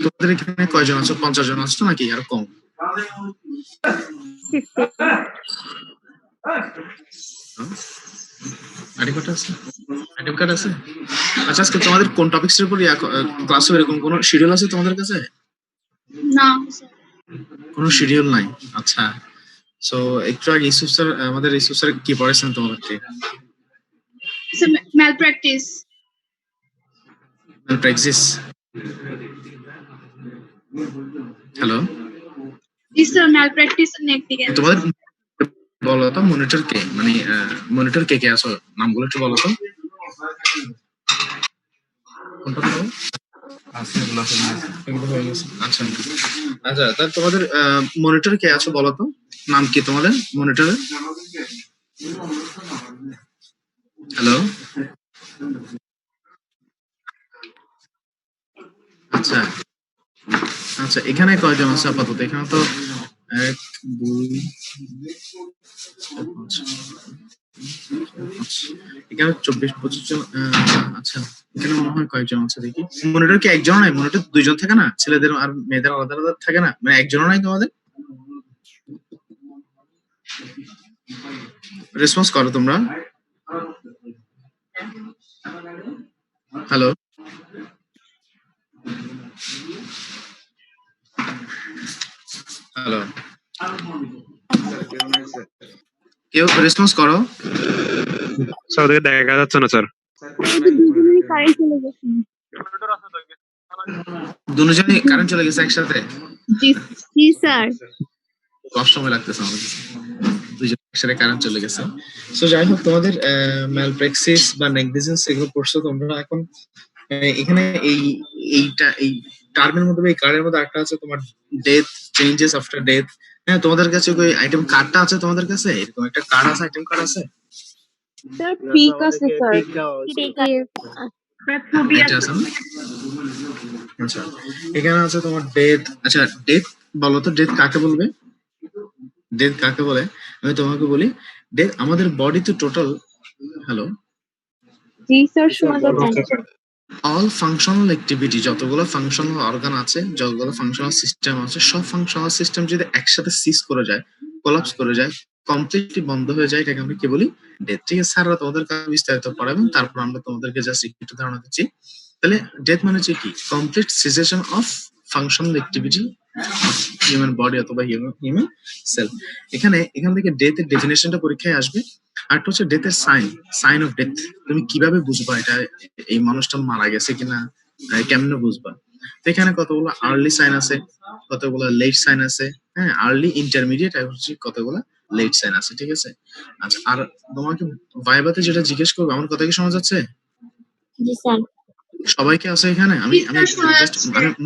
তোমাদের এখানে কয়জন আছো? 50 জন আছো নাকি আর কম? 50 আইডি কার্ড আছে? আইডি কার্ড আছে? আচ্ছা, আজকে তোমাদের কোন টপিকস এর উপর ক্লাস হবে, এরকম কোনো শিডিউল আছে তোমাদের কাছে? না কোনো শিডিউল নাই। আচ্ছা, সো একটু আগে ইউসুফ স্যার, আমাদের ইউসুফ স্যার কি পড়াইছেন তোমাদেরকে? malpractice. Practice. Hello, This malpractice negligence. তোমাদের বলো তো মনিটর কে, মানে মনিটর কে কে আছো, নামগুলো একটু বলো তো। কোনটা বলো? আচ্ছা আচ্ছা, তাহলে তোমাদের মনিটর কে আছো বলো তো, নাম কি তোমাদের মনিটরের? হ্যালো, আচ্ছা আচ্ছা, এখানে কয়জন আছে আপাতত? এখানে তো 1 2 এখানে 24-25 জন। আচ্ছা, এখানে মনে হয় কয়েকজন আছে দেখি। মনিটর কি একজন নাই? মনিটর দুইজন থাকে না? ছেলেদের আর মেয়েদের আলাদা আলাদা থাকে না? মানে একজনও নাই তোমাদের? রেসপন্স করো তোমরা। হ্যালো, হ্যালো, কেউ রেসপন্স করো। স্যার ওদেরকে দেখা যাচ্ছে না স্যার। দুজনেরই কারেন্ট চলে গেছে। দুজনেই কারেন্ট চলে গেছে একসাথে? জি স্যার। কষ্ট সময় লাগতেছে আমাদের, দুজন একসাথে কারেন্ট চলে গেছে। সো যাই হোক, তোমাদের ম্যালপ্র্যাকটিস বা নেগলিজেন্স এগুলো পড়ছো তোমরা। এখন এখানে এই টার্মের মধ্যে, এই কার্ডের মধ্যে একটা আছে তোমার ডেথ, চেঞ্জেস আফটার ডেথ। হ্যাঁ, তোমাদের কাছে ওই আইটেম কার্ডটা আছে? তোমাদের কাছে এরকম একটা কার্ড আছে, আইটেম কার্ড আছে? স্যার পিক আছে স্যার। এটা আছে না? আচ্ছা, এখানে আছে তোমার ডেথ। আচ্ছা, ডেথ বলো তো, ডেথ কাকে বলবে? ডেথ কাকে বলে? আমি তোমাকে বলি, ডেথ আমাদের বডি তো টোটাল। হ্যালো, জি স্যার, শোনা যাচ্ছে। অল ফাংশনাল অ্যাক্টিভিটি, যতগুলো ফাংশনাল অর্গান আছে, যতগুলো ফাংশনাল সিস্টেম আছে, সব ফাংশনাল সিস্টেম যদি একসাথে সিজ করে যায়, কোলাপস করে যায়, কমপ্লিটলি বন্ধ হয়ে যায়, এটাকে আমরা কি বলি? ডেথ। ঠিক আছে, স্যাররা তোমাদের কাছে বিস্তারিত পড়াবেন, তারপর আমরা তোমাদেরকে জাস্ট একটু ধারণা দিচ্ছি। তাহলে ডেথ মানে হচ্ছে কি? Complete cessation of functional activity human body অথবা হিউম্যান সেল। এখান থেকে ডেথ এর ডেফিনেশনটা পরীক্ষায় আসবে। আর হচ্ছে ডেথের সাইন অফ ডেথ। তুমি কিভাবে বুঝবা এটা এই মানুষটা মারা গেছে কিনা, কেমনে বুঝবা? তো এখানে কতগুলো আর্লি সাইন আছে, কতগুলো লেট সাইন আছে। হ্যাঁ, আর্লি, ইন্টারমিডিয়েট আর হচ্ছে কতগুলো লেট সাইন আছে। ঠিক আছে, আচ্ছা, আর তোমাকে ভাইবাতে যেটা জিজ্ঞেস করবো, আমার কথা কি শোনা যাচ্ছে? জি স্যার। সবাইকে আছে এখানে? আমি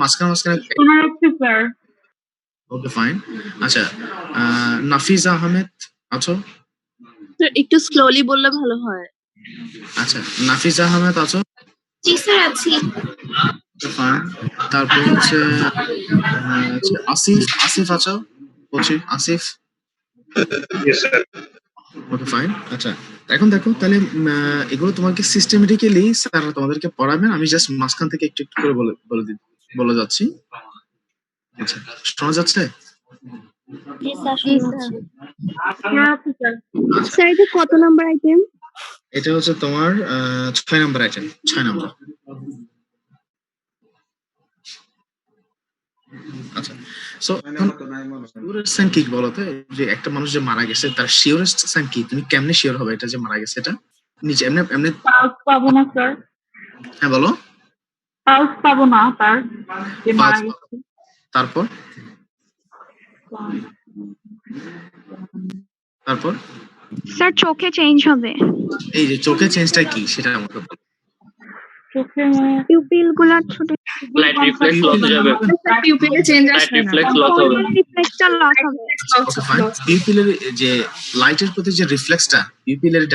মাঝখানে শোনা যাচ্ছে স্যার। ওকে, ফাইন। আচ্ছা, নাফিজা আহমেদ আছো? স্যার একটু স্লোলি বললে ভালো হয়। আচ্ছা, নাফিজা আহমেদ আছো? জি স্যার আছি। ফাইন। তারপর হচ্ছে আসিফ, আসিফ আছো? বলছি আসিফ। ওকে, ফাইন। আচ্ছা, এখন দেখো তাহলে এগুলো তোমাকে সিস্টেমেটিক্যালি স্যার তোমাদেরকে পড়াবেন, আমি জাস্ট মাঝখান থেকে একটু একটু করে বলে যাচ্ছি। আচ্ছা, শোনা যাচ্ছে? জি স্যার, শোনা যাচ্ছে। স্যার এটা কত নাম্বার আইটেম? এটা হচ্ছে তোমার 6 নম্বর আইটেম, 6 নম্বর। আচ্ছা, সো শিওরেস্ট সাইন কি বলতো, যে একটা মানুষ যে মারা গেছে তার শিওরেস্ট সাইন কি? তুমি কেমনে শিওর হবে এটা যে মারা গেছে? এটা নিচে এমনি এমনি পালস পাবো না স্যার। হ্যাঁ, বলো। পালস পাবো না তার যে মারা গেছে। তারপর তারপর স্যার চোখে চেঞ্জ হবে। এই যে চোখে চেঞ্জটা কি সেটা আমাকে বলো। চোখে পিউপিল গুলা ছোট, লাইট রিফ্লেক্স লস হয়ে যাবে। পিউপিলে চেঞ্জ লাইট আসবে না, রিফ্লেক্স লস হবে। রিফ্লেক্সটা লস হবে। ওকে, ফাইন। পিউপিলের যে লাইটের প্রতি যে রিফ্লেক্সটা, পিউপিলের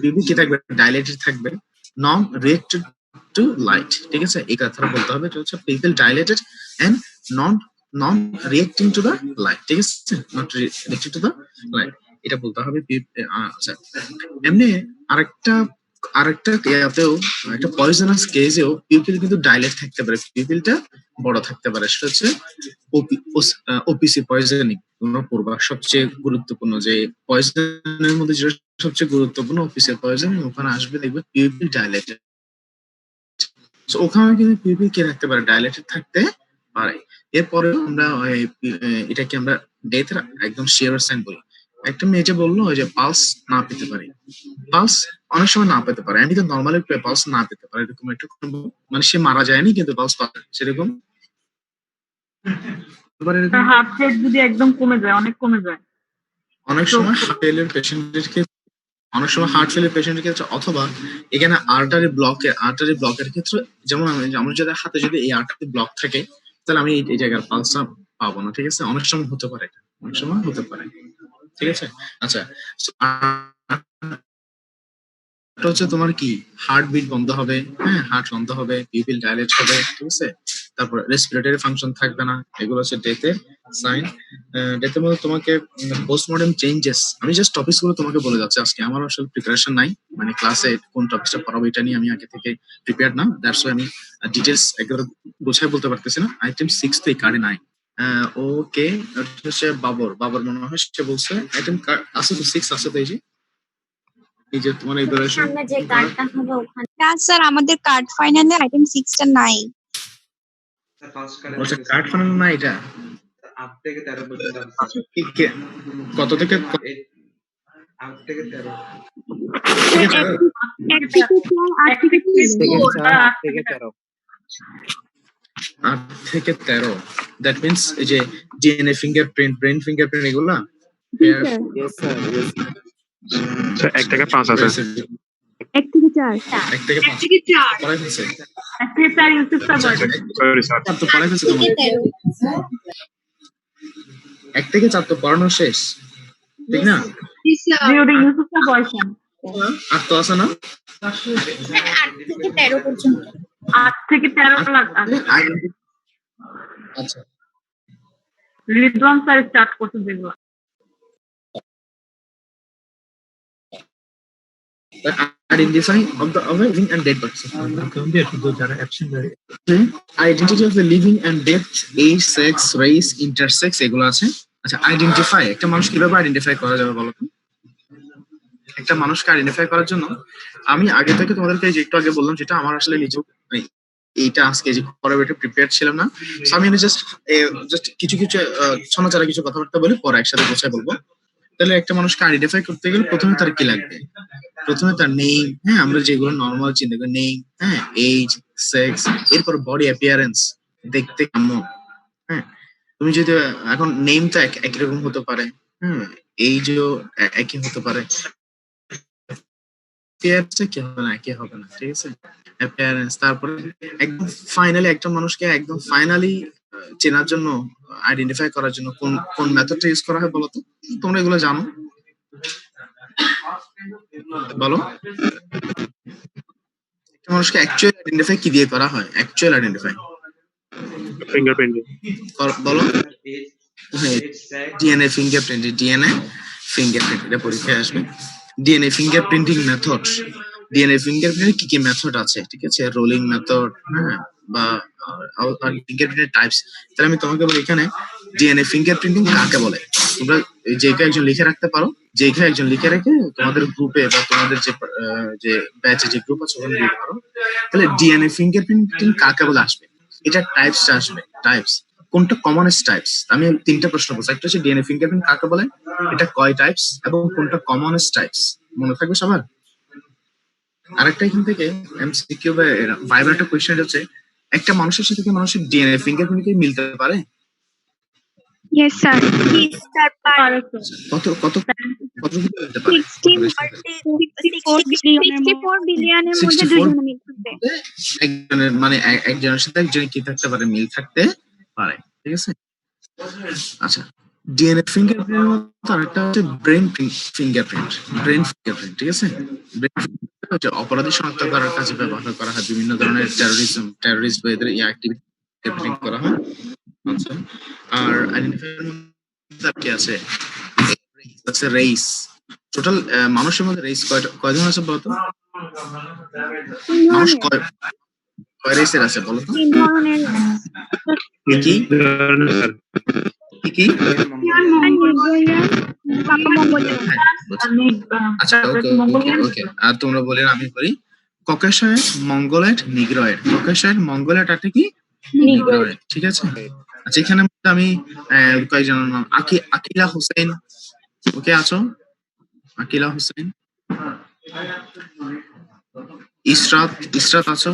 পিউপিল কি থাকবে? ডাইলেটেড থাকবে, নন রিয়েক্টেড টু লাইট। ঠিক আছে, এই কথাটা বলতে হবে। এটা হচ্ছে pupil dilated and non non reacting to the light. ঠিক আছে, not reacting to the light, এটা বলতে হবে। আচ্ছা, এমনি আরেকটা আরেকটা ইয়াতেও একটা পয়জনাস কেজেও পিউপিল কিন্তু ডাইলেট থাকতে পারে, পিউপিলটা বড় থাকতে পারে। সেটা হচ্ছে ওপিসি পয়জনিং। তোমরা পড়বা সবচেয়ে গুরুত্বপূর্ণ যে পয়জনের মধ্যে যেটা সবচেয়ে গুরুত্বপূর্ণ ওপিসি পয়জনিং, ওখানে আসবে দেখবে পিউপিল ডাইলেটেড। ওখানে কিন্তু পিউপিল কে রাখতে পারে, ডাইলেটেড থাকতে পারে। এরপরে আমরা এটাকে আমরা ডেথের একদম শিওর সাইন বলি। একটা মেয়ে যে বললো ওই যে পালস না পেতে পারে, পালস অনেক সময় না পেতে পারে। আমি তো নর্মালি পালস না পেতে পারে, এরকম একটা মানে সে মারা যায়নি কিন্তু পালস পাবে সেরকম। আবার এরকম হার্ট রেট যদি একদম কমে যায়, অনেক কমে যায়, অনেক সময় হার্ট ফেলিয়ার পেশেন্টের ক্ষেত্রে, অনেক সময় হার্ট ফেলিয়ার পেশেন্টের ক্ষেত্রে, অথবা এখানে আর্টারি ব্লকের ক্ষেত্রে, যেমন আমার যদি হাতে যদি এই আর্টারি ব্লক থাকে তাহলে আমি এই জায়গার পালসটা পাবো না। ঠিক আছে, অনেক সময় হতে পারে, অনেক সময় হতে পারে। ঠিক আছে, আচ্ছা। এটা হচ্ছে তোমার কি হার্টবিট বন্ধ হবে, হ্যাঁ, হার্ট বন্ধ হবে, পিপিল ডাইলেট হবে, ঠিক আছে। তারপর রেসপিরেটরি ফাংশন থাকবে না, এগুলো হচ্ছে ডেথের সাইন। ডেথের মধ্যে তোমাকে পোস্টমর্টেম চেঞ্জেস, আমি জাস্ট টপিকস গুলো তোমাকে বলে যাচ্ছি আজকে, আমার আসলে প্রিপারেশন নাই, মানে ক্লাসে কোন টপিকটা পড়াবো এটা নিয়ে আমি আগে থেকে প্রিপেয়ার না, দ্যাটস ওয়াই আমি ডিটেলস একবার গোছায় বলতে পারতেছি না। আইটেম 6 তো এই কার্ডে নাই। ওকে, হচ্ছে বাবর মনে হয় সে বলছে আইটেম আছে তো 6 আছে তো, এই যে তোমার এভালুয়েশন সামনে যে কার্ডটা হবে ওখানে। না স্যার, আমাদের কার্ড ফাইনালে আইটেম 6 টা নাই। আচ্ছা, কার্ড ফাইনাল না এটা 8 থেকে 13 পর্যন্ত আছে। কত থেকে 8 থেকে 13 ঠিক আছে, 1 থেকে 4 8 থেকে 8 থেকে 13, দ্যাট মিন্স এই যে ডিএনএ ফিঙ্গারপ্রিন্ট, ব্রেন ফিঙ্গারপ্রিন্ট, এগুলা স্যার 1 থেকে 5 আছে। 1 থেকে 4 1 থেকে 5 পড়াই ফেলছে। Sorry sir. 4 তো পড়াই ফেলছে তোমার, 1 থেকে 4 তো পড়ানো শেষ, ঠিক না? আর তো আছে না, 8 থেকে 13 পর্যন্ত। 8 থেকে 13 লাখ। আচ্ছা, রিদওয়ান স্যার স্টার্ট করতে দেখবো। identify of the living and dead person. Identity of the living and dead, age, sex, race, intersex, এগুলো আছে। আচ্ছা, আইডেন্টিফাই, একটা মানুষ কিভাবে আইডেন্টিফাই করা যাবে বলো তো? একটা মানুষকে আইডেন্টিফাই করার জন্য আমি আগে থেকে তোমাদেরকে যে একটু আগে বললাম, যেটা আমার আসলে নিজেও এইটা আজকে যে পড়ার এটা প্রিপেয়ার ছিলাম না, সো আমি জাস্ট কিছু ছনাচারা কিছু কথাবার্তা বলে পরে একসাথে গোছায় বলবো। তাহলে একটা মানুষকে আইডেন্টিফাই করতে গেলে প্রথমে তার কি লাগবে? প্রথমে তার নেম, হ্যাঁ, আমরা যেগুলো নর্মাল চিন্তা করি, নেম, হ্যাঁ, এজ, সেক্স, এরপর বডি অ্যাপিয়ারেন্স, দেখতে কেমন, হ্যাঁ। তুমি যদি এখন নেম তো একই রকম হতে পারে, হ্যাঁ, এইজও একই হতে পারে, অ্যাপিয়ারেন্সটা কি হবে না, একই হবে না, ঠিক আছে। অ্যাপিয়ারেন্স, তারপরে একদম ফাইনালি একটা মানুষকে একদম ফাইনালি চেনার জন্য, আইডেন্টিফাই করার জন্য কোন কোন মেথডটা ইউজ করা হয় বলো তো? তোমরা এগুলো জানো, বলো। একটা মানুষকে অ্যাকচুয়াল আইডেন্টিফাই কি দিয়ে করা হয়? অ্যাকচুয়াল আইডেন্টিফাই ফিঙ্গারপ্রিন্ট বলো। হ্যাঁ, age, sex, ডিএনএ ফিঙ্গারপ্রিন্ট, এটা পরীক্ষায় আসবে। ডিএনএ ফিঙ্গারপ্রিন্টিং মেথড, ডিএনএ ফিঙ্গারপ্রিন্টের কি কি মেথড আছে, ঠিক আছে, রোলিং মেথড, হ্যাঁ, বা ফিঙ্গারপ্রিন্টের টাইপস। তাহলে আমি তোমাকে বলি এখানে ডিএনএ ফিঙ্গারপ্রিন্টিং কাকে বলে, তোমরা যে কেউ একজন লিখে রাখতে পারো, যে কেউ একজন লিখে রেখে তোমাদের গ্রুপে বা তোমাদের যে ব্যাচে যে গ্রুপ আছে ওখানে লিখতে পারো। তাহলে ডিএনএ ফিঙ্গারপ্রিন্টিং কাকে বলে আসবে, এটা টাইপসটা আসবে, টাইপস কোনটা কমনেস্ট টাইপস। আমি 3টা প্রশ্ন করছি, একটা হচ্ছে ডিএনএ ফিঙ্গারপ্রিন্ট কাকে বলে, এটা কয় টাইপস, এবং কোনটা কমনেস্ট টাইপস, মনে থাকবে সবার। আরেকটা এখান থেকে এমসিকিউ বা ভাইবার একটা কোশ্চেন হচ্ছে, একটা মানুষের সাথে কি মানুষের ডিএনএ ফিঙ্গারপ্রিন্ট কি মিলতে পারে? Yes sir. Yes sir. কত কত কত মিলতে পারে? 64 বিলিয়নের মধ্যে 64 দুইজনে মিল থাকবে। একজনের মানে একজনের সাথে একজনের কি থাকতে পারে, মিল থাকতে পারে, ঠিক আছে। আচ্ছা, ডিএনএ ফিঙ্গারপ্রিন্ট মতো আরেকটা হচ্ছে ব্রেন ফিঙ্গারপ্রিন্ট, ঠিক আছে। ব্রেন অপরাধী শনাক্ত করার কাজে ব্যবহার করা হয়, বিভিন্ন ধরনের টেররিস্ট বা এদের অ্যাক্টিভিটি ফিঙ্গারপ্রিন্ট করা হয়। আচ্ছা, আর আইডেন্টিফায়ার মধ্যে কি আছে? রেস। টোটাল মানুষের মধ্যে রেস কয় ধরনের আছে বলতো? তিন মানুষ ধরনের কয় রেসের আছে বলো তো? তিন ধরনের কি স্যার কি নির্ভয়া পাপা মঙ্গলিয়ান হ্যাঁ, বুঝছি। আচ্ছা ওকে ওকে ওকে আর তোমরা বলে আমি বলি Caucasoid Mongoloid Negroid Caucasoid Mongoloid আর কি নিগ্রয়েড ঠিক আছে। আচ্ছা এখানে আমি কয়েকজনের নাম আকিলা হোসেন ওকে আছো আকিলা হোসেন ইসরাত ইসরাত আছো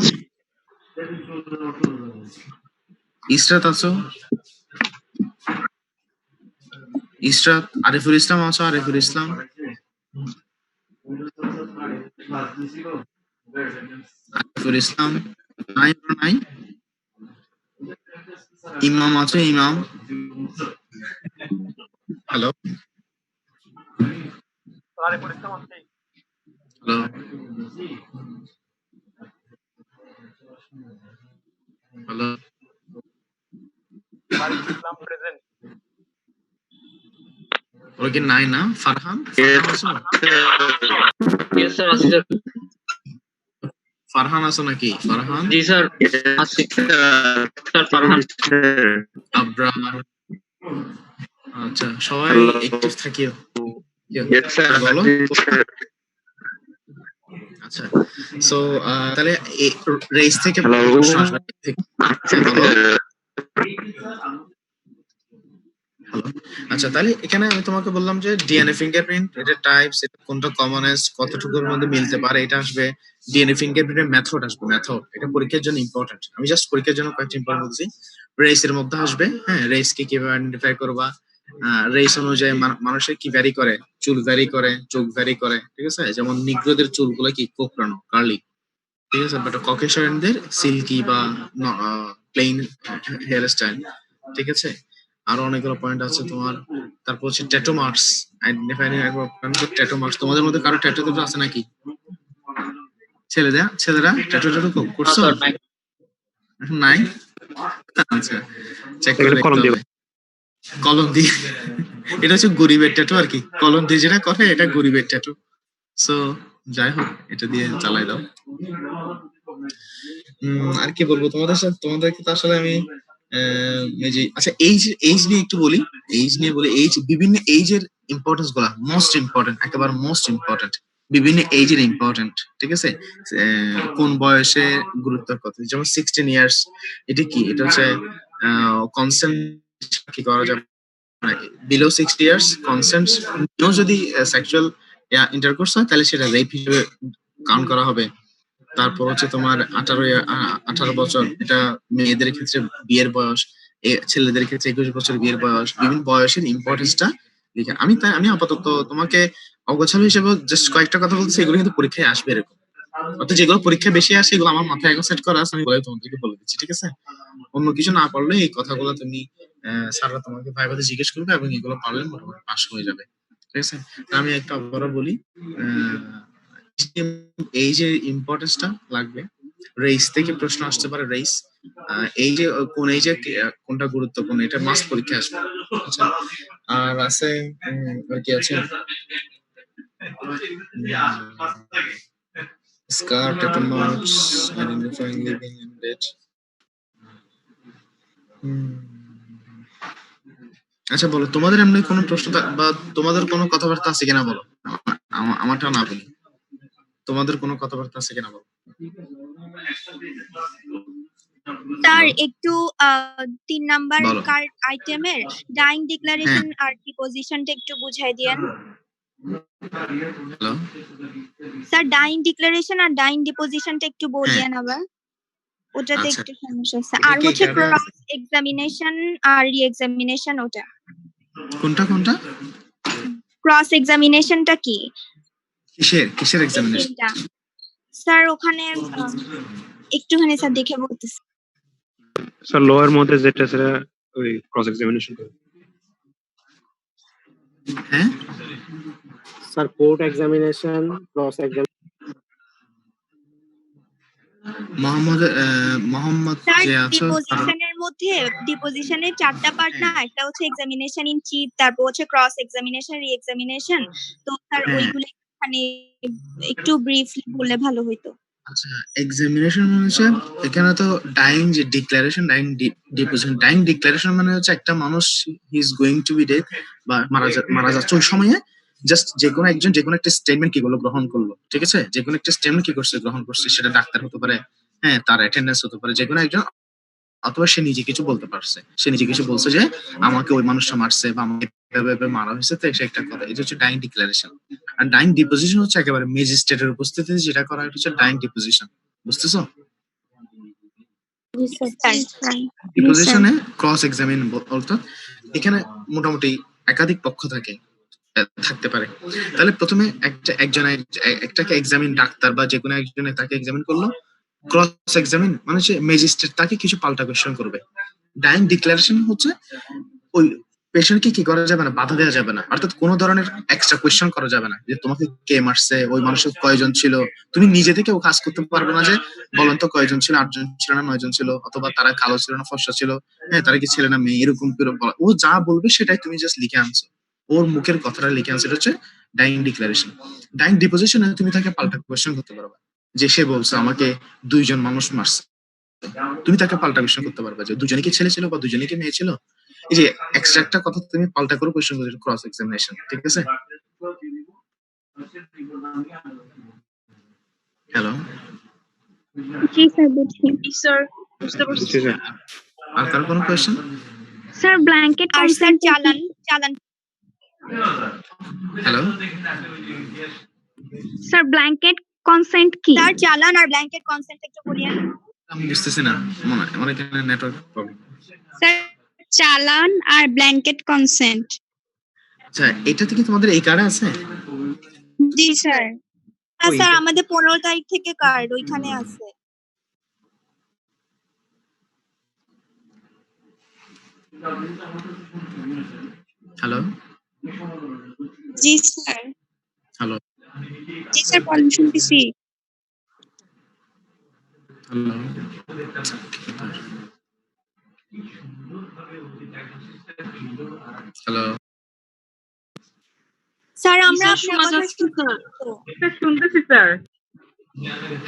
ইসরাত আছো ইসরাত আরিফুল ইসলাম আছো আরিফুল ইসলাম আরিফুল ইসলাম নাই নাই ইমাম আছে ইমাম হ্যালো হ্যালো হ্যালো ওরা কি নাই না ফারহান Yes, sir. আছি স্যার। ফারহান আছো নাকি ফারহান জি স্যার আছি স্যার ফারহান আব্রার আচ্ছা সবাই একটিভ থাকিও বলো আচ্ছা সো তাহলে রেস থেকে প্রশ্ন আসবে বলো হ্যালো আচ্ছা তাহলে এখানে আমি তোমাকে বললাম যে ডিএনএ ফিঙ্গারপ্রিন্ট এটা টাইপস এটা কোনটা কমনেস্ট কতটুকুর মধ্যে মিলতে পারে এটা আসবে ডিএনএ ফিঙ্গারপ্রিন্টের মেথড আসবে মেথড এটা পরীক্ষার জন্য ইম্পর্টেন্ট আমি জাস্ট পরীক্ষার জন্য কয়েকটা ইম্পর্টেন্ট বলছি রেসের মধ্যে আসবে হ্যাঁ রেসকে কিভাবে আইডেন্টিফাই করবা রেস অনুযায়ী মানুষের কি ভ্যারি করে চুল ভ্যারি করে চোখ ভ্যারি করে ঠিক আছে যেমন নিগ্রোদের চুলগুলো কি কোকড়ানো কার্লি ঠিক আছে বাট ককেশারিয়ানদের সিল্কি বা প্লেন হেয়ার স্টাইল ঠিক আছে আরো অনেকগুলো পয়েন্ট আছে তোমার তারপর হচ্ছে tattoo marks identify tattoo marks তোমাদের মধ্যে কারো ট্যাটু আছে নাকি ছেলেরা ট্যাটু করছো স্যার নাই নাই আচ্ছা চেক করে এখানে কলম দেখতে দিয়ে হবে কলম দিয়ে এটা হচ্ছে গরিবের ট্যাটু আর কি কলম দিয়ে যেটা করে এটা গরিবের ট্যাটু সো যাই হোক এটা দিয়ে চালাই দাও আর কি বলবো তোমাদের সাথে তোমাদেরকে তো আসলে আমি এই যে আচ্ছা এইজ নিয়ে একটু বলি এইজ বিভিন্ন এইজের ইম্পর্টেন্স গুলা মোস্ট ইম্পর্টেন্ট একেবারে মোস্ট ইম্পর্টেন্ট বিভিন্ন এইজের ইম্পর্টেন্ট ঠিক আছে কোন বয়সে গুরুত্বের কথা যেমন 16 ইয়ার্স এটা কি এটা হচ্ছে কনসেন্ট কি করা যাবে বিলো 60 ইয়ার্স কনসেন্ট যদি সেক্সুয়াল ইন্টারকোর্স হয় তাহলে সেটা রেপ হিসেবে কাউন্ট করা হবে তারপর হচ্ছে তোমার 18 বছর এটা মেয়েদের ক্ষেত্রে বিয়ের বয়স ছেলেদের ক্ষেত্রে 21 বছর বিয়ের বয়স বিভিন্ন বয়সের ইম্পর্টেন্সটা লিখে আমি আপাতত তোমাকে অগোছালো হিসেবে জাস্ট কয়েকটা কথা বলতেছি এগুলো কিন্তু পরীক্ষায় আসবে এরকম অর্থাৎ যেগুলো পরীক্ষায় বেশি আসে এগুলো আমার মাথায় এখন সেট করা আছে আমি তোমাদেরকে বলে দিচ্ছি ঠিক আছে অন্য কিছু না পারলে এই কথাগুলো তুমি স্যাররা তোমাকে ভাইভাতে জিজ্ঞেস করবে এবং এগুলো পারলে মোটামুটি পাস হয়ে যাবে ঠিক আছে আমি একটা আবারও বলি এই যে ইম্পর্টেন্সটা লাগবে রেস থেকে প্রশ্ন আসতে পারে রেস এই যে কোন এই যে কোনটা গুরুত্বপূর্ণ এটা মাস্ট পরীক্ষা আসবে আচ্ছা আর আছে আর কি আছে scar tattoo marks identifying living and dead আচ্ছা বলো তোমাদের এমনি কোনো প্রশ্ন বা তোমাদের কোনো কথাবার্তা আছে কিনা বলো আমারটা না বলি তোমাদের কোনো কথাবার্তা আছে কিনা বলো স্যার একটু 3 নাম্বার বলো। কার্ড আইটেমের ডাইং ডিক্লারেশন আর ডিপোজিশনটা একটু বুঝাই দিয়েন হ্যালো স্যার ডাইং ডিক্লারেশন আর ডাইং ডিপোজিশনটা একটু বলিয়েন আবার ওটাতে আচ্ছা। একটু সমস্যা আছে এটা আর কি হচ্ছে কারণ- ক্রস এক্সামিনেশন আর রি এক্সামিনেশন ওটা কোনটা ক্রস এক্সামিনেশনটা কি কিসের এক্সামিনেশন তিনটা। স্যার ওখানে একটুখানি স্যার দেখে বলতেছি স্যার লোয়ার মধ্যে যেটা সেটা ওই ক্রস এক্সামিনেশন হ্যাঁ sir court examination cross examination Mohammad sir যে আছো ডিপোজিশনের মধ্যে ডিপোজিশনের 4টা পার্ট না একটা হচ্ছে এক্সামিনেশন ইন চিফ তারপর হচ্ছে ক্রস এক্সামিনেশন রি এক্সামিনেশন তো স্যার হ্যাঁ। ওইগুলো মানে একটু ব্রিফলি বললে ভালো হইতো। আচ্ছা, এক্সামিনেশন মানে হচ্ছে এখানে তো ডাইং যে ডিক্লারেশন, ডিপোজিশন। ডাইং ডিক্লারেশন মানে হচ্ছে একটা মানুষ he is going to be dead বা মারা যাচ্ছে ওই সময়ে জাস্ট যেকোনো একজন যেকোনো একটা স্টেটমেন্ট কি করলো, গ্রহণ করলো, ঠিক আছে? যেকোনো একটা স্টেটমেন্ট কি করছে, গ্রহণ করছে। সেটা ডাক্তার হতে পারে, হ্যাঁ, তার অ্যাটেন্ডেন্স হতে পারে, যেকোনো একজন, অথবা সে নিজে কিছু বলতে পারছে। সে নিজে কিছু বলছে যে আমাকে ওই মানুষটা মারছে বা আমাকে এভাবে এভাবে মারা হয়েছে, তো সে একটা কথা। এটা হচ্ছে ডাইং ডিক্লারেশন। আর ডাইং ডিপোজিশন হচ্ছে একেবারে ম্যাজিস্ট্রেটের উপস্থিতিতে যেটা করা হয়, এটা হচ্ছে ডাইং ডিপোজিশন। বুঝতেছো? জি স্যার। ডিপোজিশনে ক্রস এক্সামিন অর্থাৎ এখানে মোটামুটি একাধিক পক্ষ থাকতে পারে। তাহলে প্রথমে একটাকে এক্সামিন ডাক্তার বা যেকোনো একজনে তাকে এক্সামিন করলো। ক্রস এক্সামিন মানে হচ্ছে ম্যাজিস্ট্রেট তাকে কিছু পাল্টা কোয়েশ্চেন করবে। ডাইং ডিক্লারেশন হচ্ছে ওই পেশেন্টকে কি করা যাবে না, বাধা দেওয়া যাবে না, অর্থাৎ কোনো ধরনের এক্সট্রা কোয়েশ্চেন করা যাবে না যে তোমাকে কে মারছে, ওই মানুষের কয়জন ছিল। তুমি নিজে থেকে ও কাজ করতে পারবে না যে বলেন তো কয়জন ছিল, 8 জন ছিল না 9 জন ছিল, অথবা তারা কালো ছিল না ফর্সা ছিল, হ্যাঁ, তারা কি ছেলে না মেয়ে, এরকম করে বলা। ও যা বলবে সেটাই তুমি জাস্ট লিখে আনছো, ওর মুখের কথাটা লিখে আনছো। এটা হচ্ছে ডাইং ডিক্লারেশন। ডাইং ডিপোজিশনে তুমি তাকে পাল্টা কোয়েশ্চেন করতে পারবে, যে সে বলছে আমাকে 2 জন মানুষ মারছে, তুমি তাকে পাল্টা কোয়েশ্চেন করতে পারবে যে দুজনে কি ছেলে ছিল বা দুজনে কি মেয়ে ছিল। এই যে এক্সট্রা একটা কথা তুমি পাল্টা করে কোয়েশ্চেন করছো, ক্রস এক্সামিনেশন, ঠিক আছে? হ্যালো, জি স্যার, বুঝছি। স্যার বুঝতে পারছি। বুঝছি স্যার। আর কারো কোনো কোয়েশ্চেন? স্যার ব্ল্যাঙ্কেট আর স্যার কনসেন্ট চালান হ্যালো, স্যার ব্ল্যাঙ্কেট কনসেন্ট কি? স্যার চালান আর ব্ল্যাঙ্কেট কনসেন্ট একটু বলিয়েন। আমি বুঝতেছি না, মনে হয় আমার এখানে নেটওয়ার্ক প্রবলেম। স্যার চালান আর ব্ল্যাঙ্কেট কনসেন্ট। আচ্ছা, এটা থেকে তোমাদের এই কার্ডে আছে? জি স্যার। হ্যাঁ ওই স্যার, আমাদের 15 তারিখ থেকে কার্ড ওইখানে আছে। হ্যালো, জি স্যার। হ্যালো, জি স্যার, বলেন, শুনতেছি। Hello, hello. স্যার আমরা আপনার কথা শুনতে তো। স্যার শুনতেছি স্যার।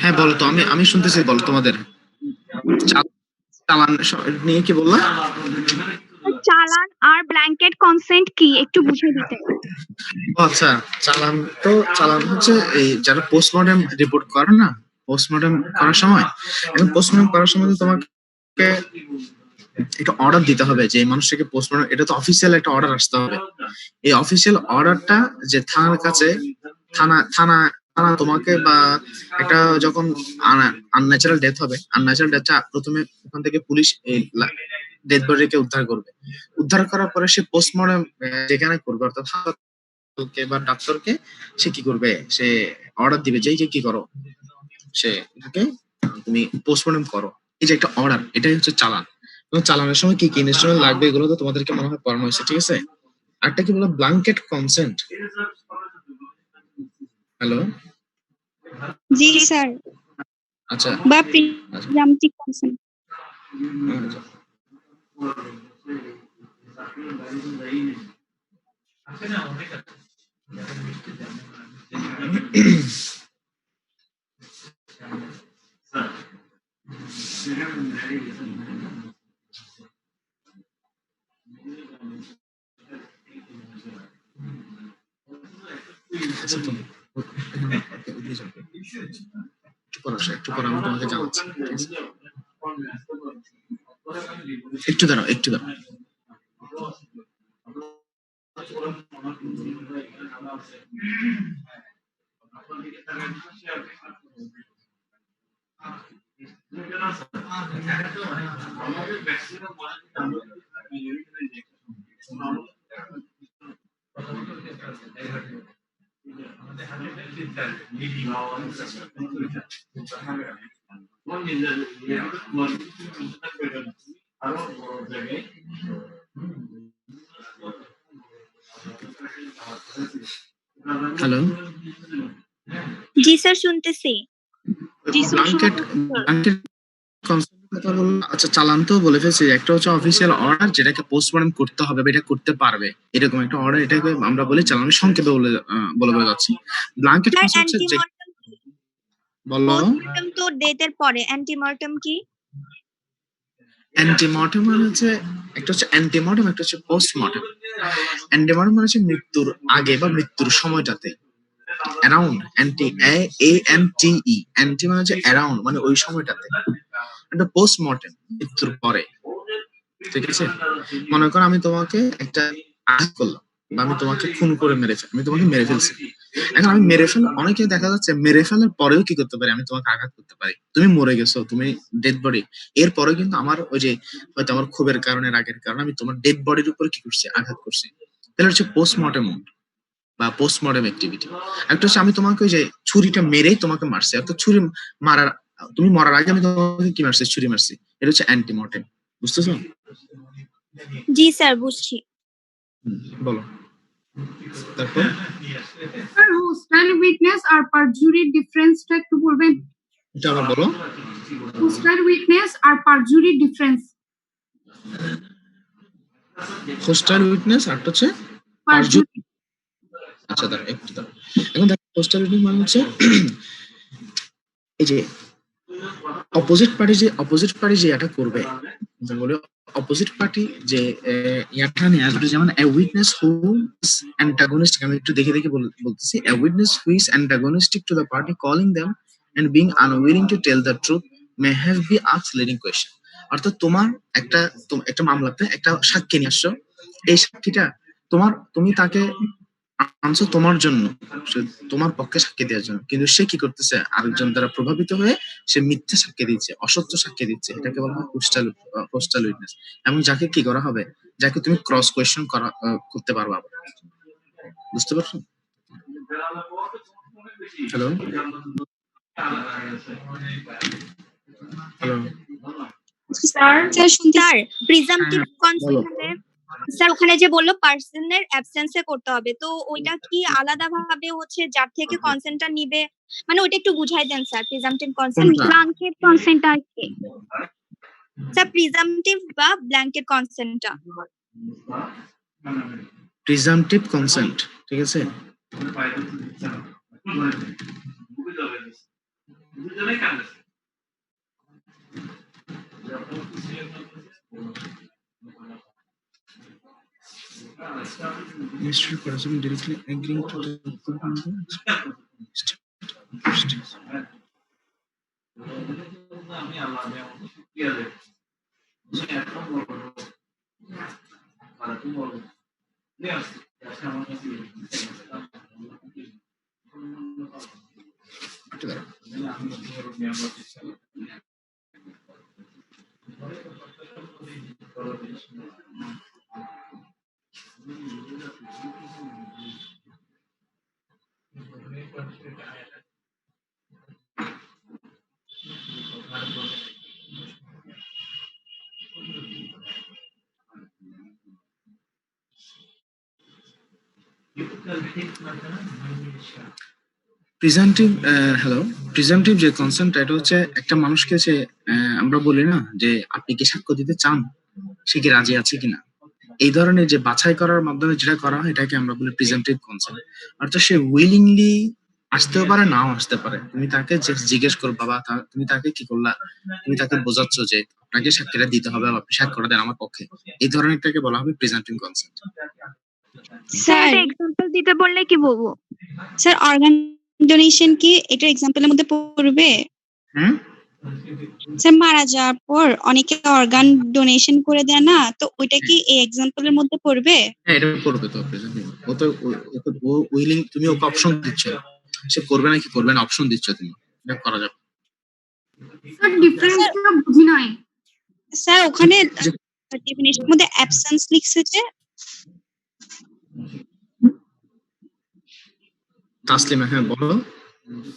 হ্যাঁ বলো তো, আমি শুনতেছি, বলো তোমাদের চালান নিয়ে কি বললা? চালান আর ব্ল্যাঙ্কেট কনসেন্ট কি একটু বুঝিয়ে দিতে। ও আচ্ছা, চালান হচ্ছে এই যারা পোস্টমর্টম রিপোর্ট করে না, পোস্টমর্টম করার সময়, এখন পোস্টমর্টম করার সময় তো তোমাকে একটা অর্ডার দিতে হবে যে এই মানুষটাকে পোস্টমর্টম, এটা তো অফিসিয়াল একটা অর্ডার আসতে হবে। এই অফিসিয়াল অর্ডারটা যে থানার কাছে, থানা থানা থানা তোমাকে, বা একটা যখন আনন্যাচারাল ডেথ হবে, আনন্যাচারাল ডেথটা প্রথমে ওখান থেকে পুলিশ এই ডেথ বডিকে উদ্ধার করবে। উদ্ধার করার পরে সে পোস্টমর্টম যেখানে করবে, অর্থাৎ হাসপাতালকে বা ডাক্তারকে, সে কি করবে, সে অর্ডার দিবে যে কি করো, সে এটাকে তুমি পোস্টমর্টম করো। এই যে একটা অর্ডার, এটাই হচ্ছে চালান। এবং চালানোর সময় কি কি ইনস্ট্রুমেন্ট লাগবে এগুলো তো তোমাদেরকে মনে হয় পড়ানো হয়েছে, ঠিক আছে? আরেকটা কি বলো, ব্ল্যাঙ্কেট কনসেন্ট। হ্যালো, জি স্যার। আচ্ছা, বা প্রিজামটিভ কনসেন্ট। আচ্ছা, তুমি একটু পর আমি তোমাকে জানাচ্ছি, ঠিক আছে? একটু দাঁড়াও, একটু দাঁড়াও। হ্যালো, জি স্যার, শুনতেছি। ব্ল্যাঙ্কেট কনসেন্ট কথা বললাম, আচ্ছা চালান তো বলে ফেলছি, একটা হচ্ছে অফিসিয়াল অর্ডার যেটাকে পোস্টমর্টম করতে হবে বা এটা করতে পারবে, এরকম একটা অর্ডার, এটাকে আমরা বলি চালান। আমি সংক্ষেপে বলে যাচ্ছি। ব্ল্যাঙ্কেট স্যার হচ্ছে যে, অ্যান্টিমর্টেম বলো। পোস্টমর্টেম তো ডেথের পরে, অ্যান্টিমর্টেম কি? অ্যান্টিমর্টেম মানে হচ্ছে, একটা হচ্ছে অ্যান্টিমর্টেম, একটা হচ্ছে পোস্টমর্টেম। অ্যান্টিমর্টেম মানে হচ্ছে মৃত্যুর আগে বা মৃত্যুর সময়টাতে, অ্যারাউন্ড, অ্যান্টি মানে হচ্ছে অ্যারাউন্ড, মানে ওই সময়টাতে। একটা পোস্টমর্টেম মৃত্যুর পরে, ঠিক আছে? মনে করো আমি তোমাকে একটা আঘাত করলাম, বা আমি তোমাকে খুন করে আমি তোমাকে মেরে ফেলছি। এখন আমি অনেকে দেখা যাচ্ছে মেরে ফেলার পরেও কি করতে পারি, আমি তোমাকে আঘাত করতে পারি, তুমি মরে গেছো, তুমি ডেড বডি, এরপরে কিন্তু আমার ওই যে হয়তো আমার ক্ষোভের কারণে, রাগের কারণে আমি তোমার ডেড বডির উপর কি করছি, আঘাত করছি। তাহলে হচ্ছে পোস্টমর্টেম বা পোস্টমর্টেম অ্যাক্টিভিটি। একটা হচ্ছে আমি তোমাকে ওই যে ছুরিটা মেরেই তোমাকে মারছি, অর্থাৎ ছুরি মারার, তুমি মরার আগে আমি তোমাকে কি মারছি, ছুরি মারছি। এটা হচ্ছে অ্যান্টিমর্টেম। বুঝতেছো? জি স্যার, বুঝছি। বলো তারপর। স্যার হোস্টাইল উইটনেস আর পারজুরির ডিফারেন্সটা একটু বলবেন? এটা আবার বলো। হোস্টাইল উইটনেস আর পারজুরির ডিফারেন্স। হোস্টাইল উইটনেস আর হচ্ছে পারজুরি। আচ্ছা দাঁড়া একটু দাঁড়া। এখন দেখো হোস্টাইল উইটনেস মানে হচ্ছে এই যে অপোজিট পার্টি যে এটা করবে, বলে অপোজিট পার্টি যে ইয়াটা নিয়ে আসবে, যেমন a witness who is antagonistic, আমি একটু দেখে দেখে বলতেছি। A witness who is antagonistic to the party calling them and being unwilling to tell the truth may have be asked leading question. অর্থাৎ তোমার একটা মামলাতে একটা সাক্ষী নিয়ে আসছো, এই সাক্ষীটা তুমি তাকে আনছো তোমার জন্য, তোমার পক্ষে সাক্ষী দেওয়ার জন্য, কিন্তু সে কি করতেছে, আরেকজন দ্বারা প্রভাবিত হয়ে সে মিথ্যা সাক্ষী দিচ্ছে, অসত্য সাক্ষী দিচ্ছে। এটাকে বলা হয় পোস্টাল উইটনেস। এবং যাকে কি করা হবে, যাকে তুমি ক্রস কোয়েশ্চন করতে পারবে আবার। বুঝতে পারছো? Hello hello sir presumptive consent, sir ওখানে যে বললো পার্সনের অ্যাবসেন্সে করতে হবে, তো ওইটা কি আলাদা ভাবে হচ্ছে যার থেকে কনসেন্টটা নিবে, মানে ওইটা একটু বুঝাই দেন sir. Presumptive consent, blanket consent আর কি? স্যার প্রিজাম্পটিভ বা ব্ল্যাঙ্কেট কনসেন্টটা। প্রিজাম্পটিভ কনসেন্ট, ঠিক আছে? Mr. Person directly agreeing to the প্রিজাম্পটিভ যে কনসেন্ট, এটা হচ্ছে একটা মানুষকে যে আমরা বলি না যে আপনি কি সাক্ষ্য দিতে চান, সে কি রাজি আছে কিনা, এই ধরনের যে বাছাই করার মাধ্যমে যেটা করা হয়, এটাকে আমরা বলি প্রিজাম্পটিভ কনসেন্ট। অর্থাৎ সে উইলিংলি আসতেও পারে, নাও আসতে পারে। তুমি তাকে জিজ্ঞেস করবা বা তুমি তাকে কি করলা, তুমি তাকে বোঝাচ্ছ যে আপনাকে সাক্ষীটা দিতে হবে, আপনি সাক্ষ্যটা দেন আমার পক্ষে, এই ধরনেরটাকে বলা হবে প্রিজাম্পটিভ কনসেন্ট। স্যার এক্সাম্পল দিতে বললে কি বলবো? স্যার অর্গান ডোনেশন কি এটা এক্সাম্পলের মধ্যে পড়বে? স্যার মারা যাওয়ার পর অনেকে অর্গান ডোনেশন করে দেয় না, তো ওইটা কি এই এক্সাম্পলের মধ্যে পড়বে? হ্যাঁ এটা পড়বে তো। ও তো উইলিং, তুমি ওকে অপশন দিচ্ছ, সে করবে নাকি করবে না অপশন দিচ্ছ তুমি, এটা করা যাবে। স্যার ডিফারেন্সটা বুঝি নাই। স্যার ওখানে ডেফিনিশনের মধ্যে অ্যাবসেন্স লিখছে যে। তাসলিমা হ্যাঁ বলো।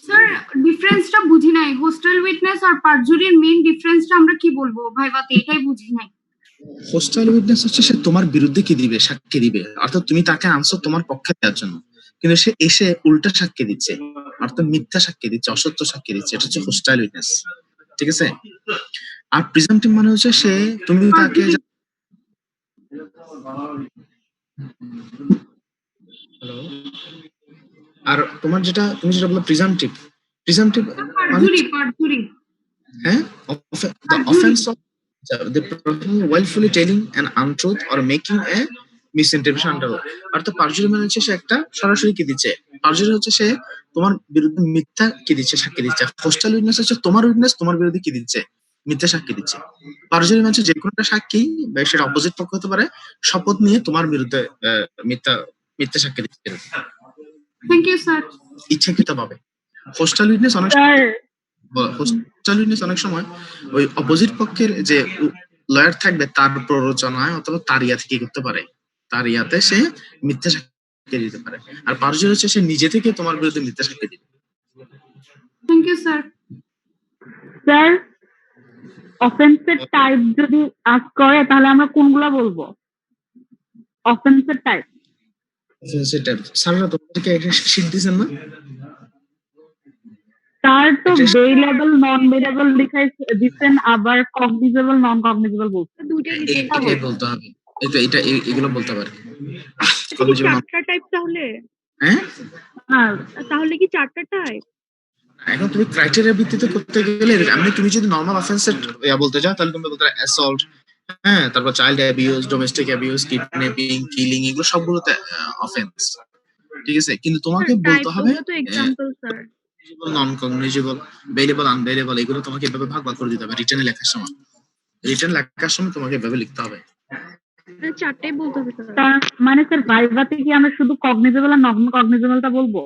স্যার ডিফারেন্সটা বুঝি নাই। হোস্টাইল উইটনেস আর পারজুরির মেইন ডিফারেন্সটা আমরা কি বলবো ভাইবাতে, এটাই বুঝি নাই। হোস্টাইল উইটনেস হচ্ছে সে তোমার বিরুদ্ধে কি দিবে, সাক্ষী দিবে, অর্থাৎ তুমি তাকে আনছো তোমার পক্ষে দেওয়ার জন্য, কিন্তু সে এসে উল্টা সাক্ষী দিচ্ছে, অর্থাৎ মিথ্যা সাক্ষী দিচ্ছে, অসত্য সাক্ষী দিচ্ছে, এটা হচ্ছে হোস্টাইল উইটনেস। ঠিক আছে? আর প্রিজাম্পটিভ মানে হচ্ছে সে তুমি তাকে হ্যালো, আর তোমার যেটা তুমি যেটা বললে প্রিজাম্পটিভ পারজুরি হ্যাঁ, the offense of the person willfully telling an untruth or making a misinterpretation under law. অর্থাৎ পারজুরি মানে হচ্ছে সে একটা সরাসরি কি দিচ্ছে, পারজুরি হচ্ছে সে তোমার বিরুদ্ধে মিথ্যা কি দিচ্ছে, সাক্ষী দিচ্ছে। হোস্টাল উইটনেস হচ্ছে তোমার উইটনেস তোমার বিরুদ্ধে কি দিচ্ছে, মিথ্যা সাক্ষী দিচ্ছে। পারজুরি মানে হচ্ছে যে কোনো একটা সাক্ষী বা সেটা অপোজিট পক্ষ হতে পারে, শপথ নিয়ে তোমার বিরুদ্ধে মিথ্যা মিথ্যা সাক্ষী দিচ্ছে থ্যাংক ইউ স্যার। ইচ্ছাকৃত ভাবে। হোস্টাল উইটনেস অনেক অনেক সময় ওই অপোজিট পক্ষের যে লয়ার থাকবে তার প্ররোচনায় অথবা তার ইয়া থেকে করতে পারে, তার ইয়াতে সে মিথ্যা সাক্ষী দিতে পারে। আর পারজুরি হচ্ছে সে নিজে থেকে তোমার বিরুদ্ধে মিথ্যা সাক্ষী দিবে। Thank you sir. স্যার অফেন্সের টাইপ যদি আস্ক করে তাহলে আমরা কোনগুলা বলবো? অফেন্সের টাইপ সেটা স্যাররা তোমাদেরকে একটা শীট দিয়েছেন না? তার তো ভেরিয়েবল নন ভেরিয়েবল দিচ্ছেন, আবার কগনিজেবল নন কগনিজেবল বলছেন। এটাই বলতে হবে, এটা এগুলো বলতে পারে। চারটা টাইপ তাহলে? হ্যাঁ, তাহলে কি চারটা টাইপ? এখন তুমি ক্রাইটেরিয়ার ভিত্তিতে করতে গেলে তুমি যদি নরমাল অফেন্সের বলতে চাও তাহলে তুমি বলতে অ্যাসল্ট, হ্যাঁ, তারপর child abuse, domestic abuse, kidnapping, killing, এগুলো সবগুলোতে অফেন্স, ঠিক আছে? কিন্তু তোমাকে বলতে হবে নন কগনিজেবল, ভেরিয়েবল, আনভেরিয়েবল, এগুলো তোমাকে এভাবে ভাগ ভাগ করে দিতে হবে রিটার্নে লেখার সময়। রিটার্ন লেখার সময় তোমাকে এভাবে লিখতে হবে। চারটাই বলতে হবে মানে স্যার ভাইভাতে কি আমরা শুধু কগনিজেবল আর নন কগনিজেবলটা বলবো?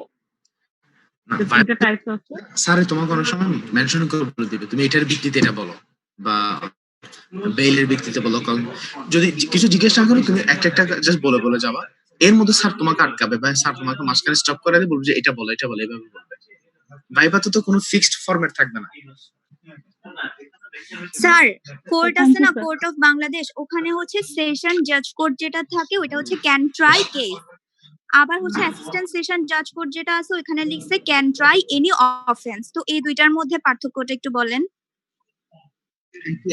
স্যারে তোমাকে অনেক সময় মেনশন করে বলে দিবে তুমি এটার ভিত্তিতে এটা বলো, বা বেইলের ভিত্তিতে বলো। যদি কিছু জিজ্ঞেস না করো তুমি একটা একটা জাস্ট বলে বলে যাবা, এর মধ্যে স্যার তোমাকে আটকাবে বা স্যার তোমাকে মাঝখানে স্টপ করে দিয়ে বলবে যে এটা বলো এটা বলো, এভাবে বলবে। ভাইভাতে তো কোনো ফিক্সড ফরম্যাট থাকবে না। স্যার কোর্ট আছে না, কোর্ট অফ বাংলাদেশ, ওখানে হচ্ছে সেশন জাজ কোর্ট যেটা থাকে ওটা হচ্ছে ক্যান ট্রাই কেস। আবার হচ্ছে অ্যাসিস্ট্যান্ট সেশন জাজ কোর্ট যেটা আছে ওখানে লিখছে ক্যান ট্রাই এনি অফেন্স। তো এই দুইটার মধ্যে পার্থক্যটা একটু বলেন।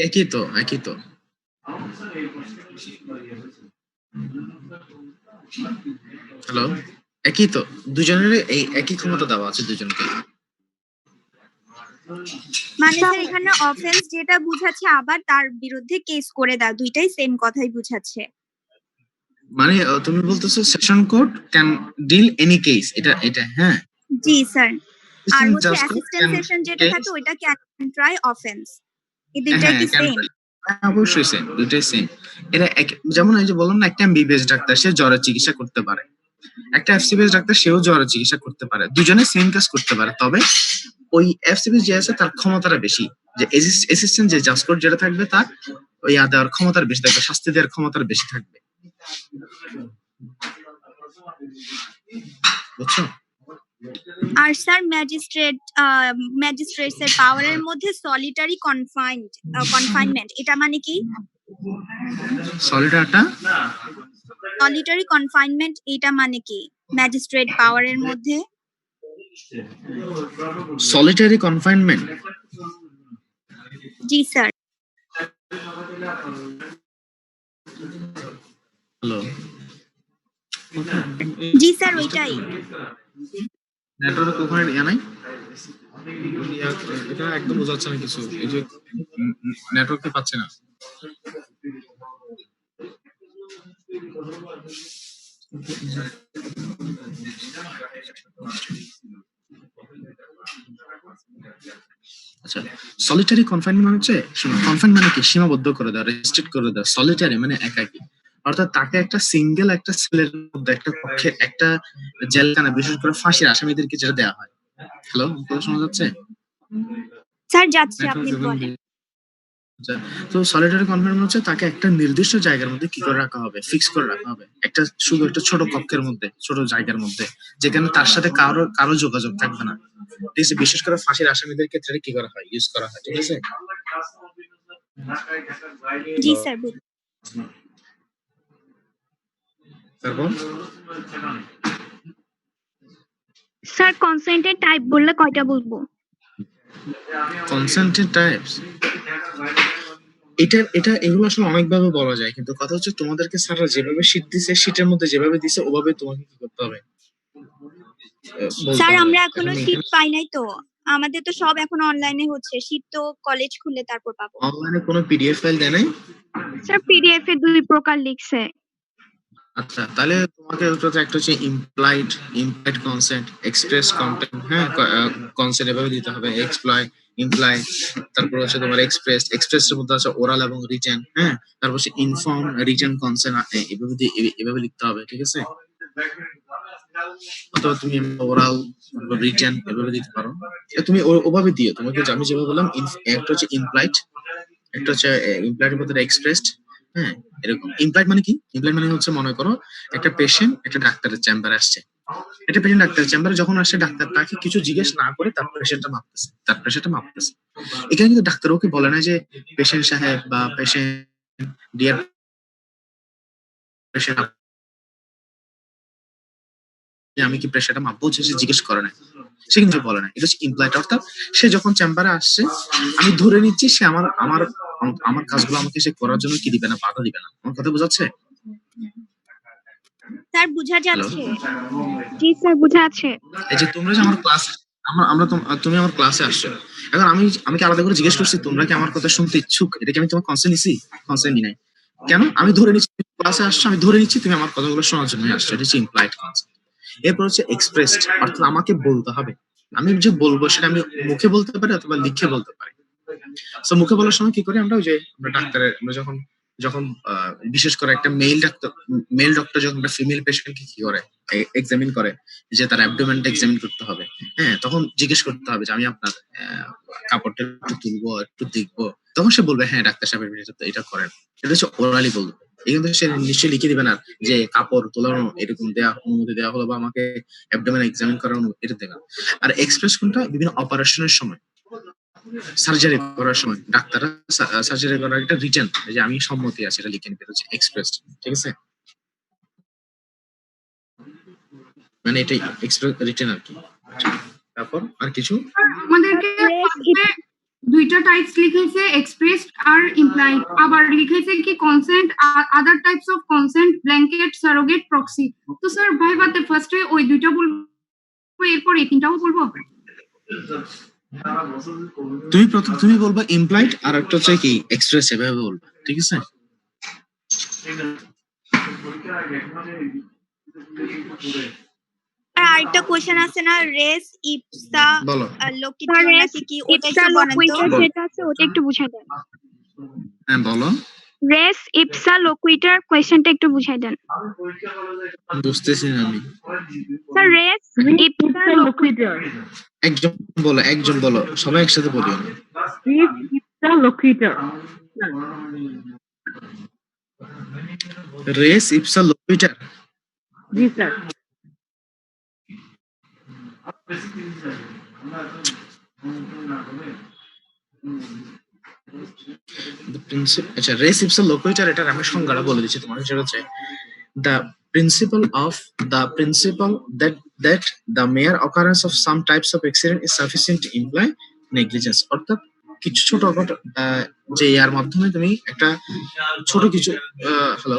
একই তো, একই তো। হ্যালো, একই তো, দুজনের এই একই ক্ষমতা দেওয়া আছে দুজনকে। মানে স্যার এখানে অফেন্স যেটা বুঝাচ্ছে আবার তার বিরুদ্ধে কেস করে দেয়, দুইটাই সেম কথাই বুঝাচ্ছে। মানে তুমি বলতেছো session court can deal any case, এটা হ্যাঁ জি স্যার। আর হচ্ছে অ্যাসিস্ট্যান্ট সেশন যেটা থাকে ওইটা ক্যান ট্রাই অফেন্স। এই দুইটাই কি সেম? অবশ্যই সেম, দুইটাই সেম। এটা যেমন এই যে বললাম না, একটা এমবিবিএস ডাক্তার সে জ্বরের চিকিৎসা করতে পারে, একটা এফসিবিএস ডাক্তার সেও জ্বরের চিকিৎসা করতে পারে, দুজনে সেম কাজ করতে পারে। তবে ওই এফসিবিএস যে আছে তার ক্ষমতাটা বেশি, যে অ্যাসিস্ট্যান্ট যে জাজ কোর্ট যেটা থাকবে তার ওই দেওয়ার ক্ষমতার বেশি থাকবে, শাস্তি দেওয়ার ক্ষমতার বেশি থাকবে, বুঝছো? আর স্যার ম্যাজিস্ট্রেটস এর পাওয়ারের মধ্যে সলিটারি কনফাইনমেন্ট এটা মানে কি? সলিটারি কনফাইনমেন্ট এটা মানে কি ম্যাজিস্ট্রেট পাওয়ারের মধ্যে? সলিটারি কনফাইনমেন্ট, জি স্যার। হ্যালো, জি স্যার ওইটাই। নেটওয়ার্ক ওখানে ইয়া নাই, এটা একদম বোঝা যাচ্ছে না কিছু, এই যে নেটওয়ার্কটা পাচ্ছে না। আচ্ছা, সলিটারি কনফাইনমেন্ট মানে হচ্ছে, কনফাইন মানে কি সীমাবদ্ধ করে দেওয়া, রেস্ট্রিক্ট করে দেওয়া। সলিটারি মানে একাকী, অর্থাৎ তাকে একটা সিঙ্গেল একটা সেলের মধ্যে একটা কক্ষে একটা জেলখানা, বিশেষ করে ফাঁসির আসামিদেরকে যেটা দেওয়া হয়। হ্যালো, কথা শোনা যাচ্ছে? স্যার যাচ্ছে, আপনি বলেন। তো সলিটারি কনফাইনমেন্ট হচ্ছে তাকে একটা নির্দিষ্ট জায়গার মধ্যে কি করে রাখা হবে, ফিক্স করে রাখা হবে, একটা শুধু একটা ছোট কক্ষের মধ্যে, ছোট জায়গার মধ্যে, যেখানে তার সাথে কারো যোগাযোগ থাকবে না, ঠিক আছে? বিশেষ করে ফাঁসির আসামিদের ক্ষেত্রে কি করা হয়, ইউজ করা হয়, ঠিক আছে? জি স্যার। তারপর স্যার কনসেন্টের টাইপ বললে কয়টা বলবো? কনসেন্টের টাইপস, এটা এগুলো আসলে অনেকভাবে বলা যায়, কিন্তু কথা হচ্ছে তোমাদেরকে স্যাররা যেভাবে শীট দিছে, শীটের মধ্যে যেভাবে দিছে ওভাবে তোমাকে কি করতে হবে, বলতে স্যার হবে। আমরা এখনো এখন শীট পাই নাই তো, আমাদের তো সব এখন অনলাইনে হচ্ছে, শীট তো কলেজ খুললে তারপর পাবো। অনলাইনে কোনো পিডিএফ ফাইল দেয় নাই? স্যার পিডিএফ এ 2 প্রকার লিখছে। আচ্ছা, তাহলে তোমাকে ওটাতে একটা হচ্ছে ইমপ্লাইড কনসেন্ট, এক্সপ্রেস কন্টেন্ট, হ্যাঁ, কনসেন্ট এভাবে দিতে হবে, ইমপ্লাই, তারপর হচ্ছে তোমার এক্সপ্রেস এর মধ্যে আছে ওরাল এবং রিটেন, হ্যাঁ, তারপর হচ্ছে ইনফর্ম, রিটেন, কনসেন্ট, এভাবে লিখতে হবে, ঠিক আছে? অথবা তুমি ওরাল, রিটেন এভাবে দিতে পারো। তুমি ওভাবে দিও, তোমাকে আমি যেভাবে বললাম, একটা হচ্ছে ইমপ্লাইড, একটা হচ্ছে ইমপ্লাইড এর মধ্যে এক্সপ্রেসড, হ্যাঁ, এরকম। ইমপ্লাইড মানে কি? ইমপ্লাইড মানে হচ্ছে মনে করো একটা পেশেন্ট একটা ডাক্তারের চেম্বারে আসছে, একটা পেশেন্ট ডাক্তারের চেম্বারে যখন আসে, ডাক্তার তাকে কিছু জিজ্ঞেস না করে তার প্রেশারটা মাপতেছে। এখানে কিন্তু ডাক্তার ওকে বলে না যে পেশেন্ট সাহেব বা পেশেন্ট ডিয়ার পেশেন্ট, আমি কি প্রেশারটা মাপবো, সে জিজ্ঞেস করে না, সে কিন্তু বলে না। এটা হচ্ছে ইমপ্লাইড, অর্থাৎ সে যখন চেম্বারে আসছে আমি ধরে নিচ্ছি সে আমার আমার আমার কাজগুলো আমাকে সে করার জন্য কি দিবে না, বাধা দিবে না। আমার কথা বোঝাচ্ছে? স্যার বুঝা হ্যালো, যাচ্ছে। জি স্যার বুঝা আছে। এই যে তোমরা যে আমার ক্লাসে, তুমি আমার ক্লাসে আসছো, এখন আমি কি আলাদা করে জিজ্ঞেস করছি তোমরা কি আমার কথা শুনতে ইচ্ছুক? এটা কি আমি তোমার কনসেন্ট নিছি? কনসেন্ট নি নাই। কেন? আমি ধরে নিচ্ছি ক্লাসে আসছো, আমি ধরে নিচ্ছি তুমি আমার কথাগুলো শোনার জন্য আসছো। এটা হচ্ছে ইমপ্লাইড কনসেন্ট। এরপর হচ্ছে এক্সপ্রেসড, অর্থাৎ আমাকে বলতে হবে। আমি যে বলবো সেটা আমি মুখে বলতে পারি অথবা লিখে বলতে পারি। সো মুখে বলার সময় কি করি আমরা, ওই যে আমরা ডাক্তারের, আমরা যখন যখন বিশেষ করে একটা মেল ডক্টর যখন একটা ফিমেল পেশেন্টকে কি করে, এক্সামিন করে, যে তার অ্যাবডোমেনটা এক্সামিন করতে হবে, হ্যাঁ, তখন জিজ্ঞেস করতে হবে যে আমি আপনার কাপড়টা একটু তুলবো, একটু দেখবো, তখন সে বলবে হ্যাঁ ডাক্তার সাহেব এটা করেন। এটা হচ্ছে ওরালি বলবে। এই কিন্তু সে নিশ্চয়ই লিখে দিবে না যে কাপড় তোলানো এরকম অনুমতি দেওয়া হলো বা আমাকে অ্যাবডোমেন এক্সামিন করার এটা দেবে না। আর এক্সপ্রেস কোনটা, বিভিন্ন অপারেশনের সময়, সার্জারি করার সময় ডাক্তাররা সার্জারি করার একটা রিটেন, যে আমি সম্মতি আছে, এটা লিখে নিতে হচ্ছে এক্সপ্রেস, ঠিক আছে? মানে এটাই এক্সপ্রেস রিটেন আর কি। তারপর আর কিছু আমাদেরকে দুইটা টাইপস লিখেছে, এক্সপ্রেসড আর ইমপ্লাইড, আবার লিখেছে কি consent, other types of consent, blanket, surrogate, proxy. তো স্যার ভাইভাতে ফার্স্টে ওই দুইটা বলবো, এরপর এই তিনটাও বলবো? তুমি বলবা ইমপ্লাইড, আর একটা হচ্ছে কি এক্সপ্রেস, এভাবে বলবা, ঠিক আছে? আর আরেকটা কোশ্চেন আছে না, রেস ইপসা বলো। লোকিটার নাকি কি, ওটা একটু বলেন তো। যেটা আছে ওটা একটু বুঝাই দেন। হ্যাঁ বলো। রেস ইপসা লোকুইটার কোয়েশ্চেনটা একটু বুঝাই দেন। বুঝতেছি না আমি। স্যার রেস ইপসা লোকুইটার, একজন বলো, সবাই একসাথে বলিও না। Res ipsa loquitur, res ipsa loquitur. জি স্যার। আচ্ছা, রেস ইপসা লোকুইটার, এটার আমি সংজ্ঞাটা বলে দিচ্ছি তোমাকে। সেটা হচ্ছে the principle that the mere occurrence of some types of accident is sufficient to imply negligence, অর্থাৎ কিছু ছোট যে এর মাধ্যমে তুমি একটা ছোট কিছু, হ্যালো,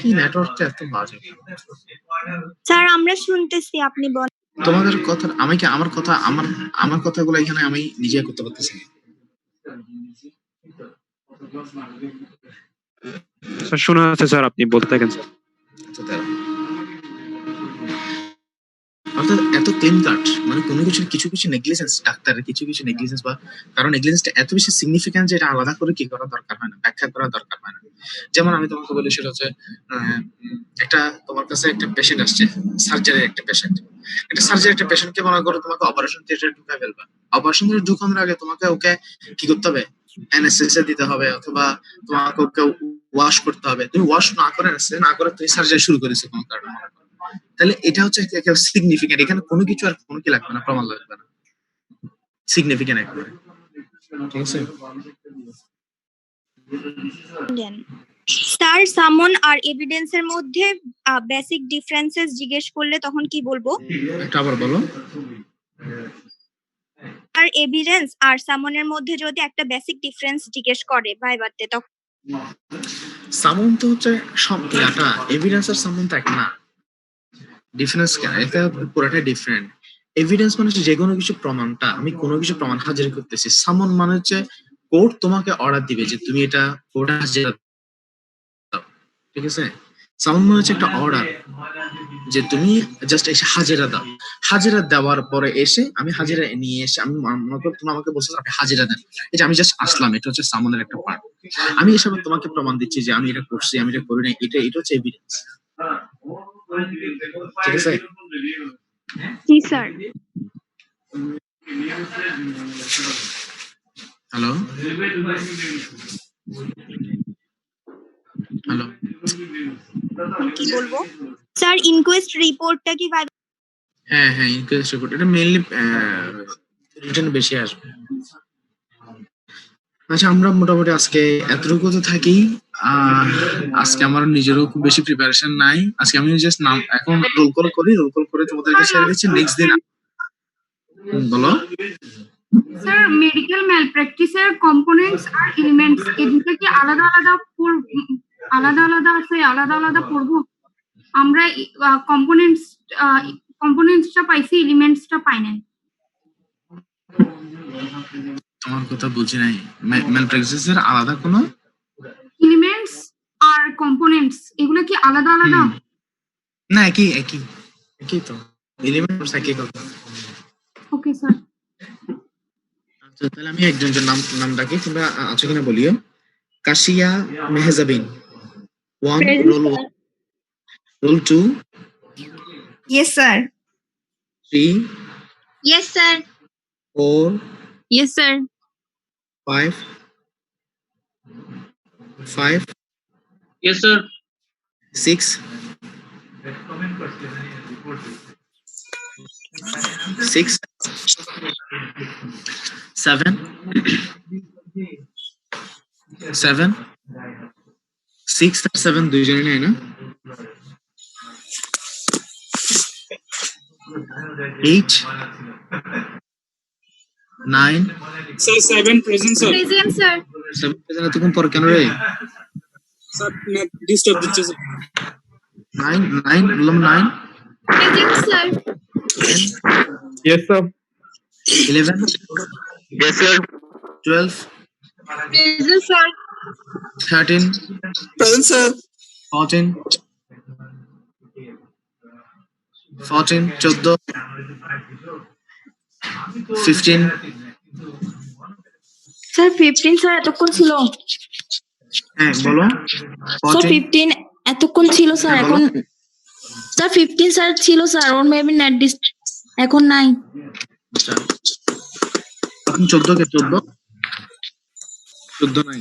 কি নেটওয়ার্কটা এত বাজে? স্যার আমরা শুনতেছি, আপনি বলেন। তোমাদের কথা, আমি কি আমার কথাগুলো এখানে আমি নিজে করতে পারতেছি না। স্যার শোনা যাচ্ছে স্যার, আপনি বলতে থাকেন স্যার। অর্থাৎ এত ক্লিন কাট, মানে কোনো কিছু নেগলিজেন্স, ডাক্তারের কিছু নেগলিজেন্স বা কারণ নেগলিজেন্সটা এত বেশি সিগনিফিক্যান্ট যে এটা আলাদা করে কি করা দরকার হয় না, ব্যাখ্যা করা দরকার হয় না। যেমন আমি তোমাকে বলি, সেটা হচ্ছে একটা তোমার কাছে একটা পেশেন্ট আসছে, সার্জারির একটা পেশেন্টকে মনে করো তোমাকে অপারেশন থিয়েটারে ঢুকায় ফেলবা। অপারেশন থিয়েটারে ঢুকানোর আগে তোমাকে ওকে কি করতে হবে, অ্যানেস্থেসিয়া দিতে হবে, অথবা তোমাকে ওকে ওয়াশ করতে হবে। তুমি ওয়াশ না করে তুমি সার্জারি শুরু করেছো কোনো কারণে, তাহলে এটা হচ্ছে সিগনিফিক্যান্ট। এখানে কোনো কিছু আর কোনো কি লাগবে না, প্রমাণ লাগবে না, সিগনিফিক্যান্ট একবারে, ঠিক আছে? স্যার সামন আর এভিডেন্সের মধ্যে বেসিক ডিফারেন্সেস জিজ্ঞেস করলে তখন কি বলবো? এটা আবার বলো। আর এভিডেন্স আর সামনের মধ্যে যদি একটা বেসিক ডিফারেন্স জিজ্ঞেস করে ভাইভাতে তখন সামন তো হচ্ছে সব ইয়াটা এভিডেন্স আর সামন তো এক না, ডিফারেন্স কেন, এটা পুরোটাই ডিফারেন্ট। এভিডেন্স মানে হচ্ছে যে কোনো কিছু প্রমাণটা, আমি কোনো কিছু প্রমাণ হাজির করতেছি। সামন মানে হচ্ছে কোর্ট তোমাকে অর্ডার দিবে যে তুমি এটা কোর্টে হাজির দাও, ঠিক আছে? সামন মানে হচ্ছে একটা অর্ডার যে তুমি জাস্ট এসে হাজিরা দাও। হাজিরা দেওয়ার পরে এসে আমি হাজিরা নিয়ে এসে আমি মনে করো তুমি আমাকে বলছো আপনি হাজিরা দেন, এই যে আমি জাস্ট আসলাম, এটা হচ্ছে সামনের একটা পার্ট। আমি এসব তোমাকে প্রমাণ দিচ্ছি যে আমি এটা করছি, আমি এটা করি না, এটা হচ্ছে এভিডেন্স, ঠিক আছে? জি স্যার। হ্যালো হ্যালো কি বলবো স্যার ইনকোয়েস্ট রিপোর্টটা কি ভাই হ্যাঁ হ্যাঁ, ইনকোয়েস্ট রিপোর্ট এটা মেইনলি রিটার্ন বেশি আসবে। আচ্ছা, আমরা মোটামুটি আজকে এতটুকু তো থাকি। আজকে আমার নিজেরও খুব বেশি প্রিপারেশন নাই। আজকে আমি জাস্ট নাম এখন রোল কল করি, রোল কল করে তোমাদেরকে শেয়ার দিচ্ছি। নেক্সট দিন বলো স্যার মেডিকেল ম্যালপ্র্যাকটিসের কম্পোনেন্টস আর এলিমেন্টস এই দুটো কি আলাদা আলাদা আছে, আলাদা পড়বো? আমরা কম্পোনেন্টসটা পাইছি, এলিমেন্টসটা পাই নাই। তোমার কথা বুঝি নাই। ম্যালপ্র্যাকটিসের আলাদা কোনো এলিমেন্টস আর কম্পোনেন্টস এগুলো কি আলাদা? না, একই তো, এলিমেন্টস একই কথা। Okay sir. আচ্ছা, তাহলে আমি একজনের নাম ডাকি, তোমরা আছো কিনা বলিও। Kashia Mehjabin 1, roll 1, roll 2, yes sir 3, yes sir 4, yes sir 5, Yes, sir. 6, 7, 6 আর 7 দুইজনে নাই না? 8, 9, sir 7 present sir. Present sir 7 present এতক্ষণ পর কেন রে? স্যার নেট ডিস্টার্ব দিচ্ছে স্যার। 9 বললাম 9, present sir 10, Yes, sir. 11, Yes, sir. 12, present sir 13, present sir. 14, 14, 14, 15, sir 15 sir এতক্ষণ ছিল। হ্যাঁ বলো। স্যার 14, 15 এতক্ষণ ছিল স্যার, হ্যাঁ, এখন স্যার 15 স্যার ছিল স্যার, ওর মেবি নেট এখন নাই। আচ্ছা, এখন 14 কে 14 নাই,